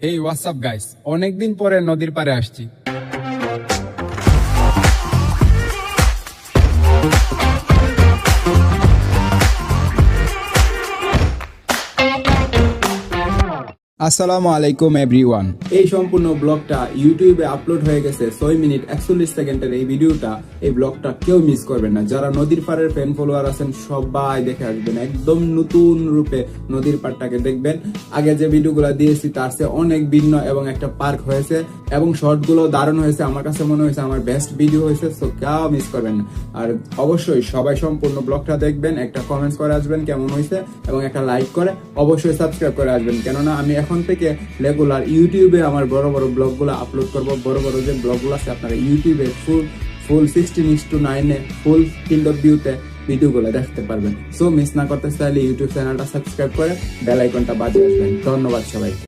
এই WhatsApp guys, অনেকদিন পরে নদীর পাড়ে আসছি। আসসালামু আলাইকুম এভরিওয়ান। এই সম্পূর্ণ ব্লগটা ইউটিউবে আপলোড হয়ে গেছে 6 মিনিট 41 সেকেন্ডের এই ভিডিওটা। এই ব্লগটা কেউ মিস করবেন না। যারা নদীর পাড়ের ফ্যান ফলোয়ার আছেন সবাই দেখে আসবেন, একদম নতুন রূপে নদীর পাড়টাকে দেখবেন। আগে যে ভিডিওগুলো দিয়েছি তার চেয়ে অনেক ভিন্ন এবং একটা পার্ক হয়েছে এবং শর্টগুলো দারুণ হয়েছে। আমার কাছে মনে হয়েছে আমার বেস্ট ভিডিও হয়েছে, সো কেউ মিস করবেন না। আর অবশ্যই সবাই সম্পূর্ণ ব্লগটা দেখবেন, একটা কমেন্টস করে আসবেন কেমন হয়েছে এবং একটা লাইক করে অবশ্যই সাবস্ক্রাইব করে আসবেন, কেননা আমি এখন থেকে রেগুলার ইউটিউবে আমার বড় বড় ব্লগগুলো আপলোড করব। বড় বড় যে ব্লগগুলো আছে আপনারা ইউটিউবে ফুল 16:9 ফুল ফিল্ড অফ ভিউতে ভিডিওগুলো দেখতে পারবেন। সো মিস না করতে চাইলে ইউটিউব চ্যানেলটা সাবস্ক্রাইব করে বেল আইকনটা বাজিয়ে আসবেন। ধন্যবাদ সবাইকে।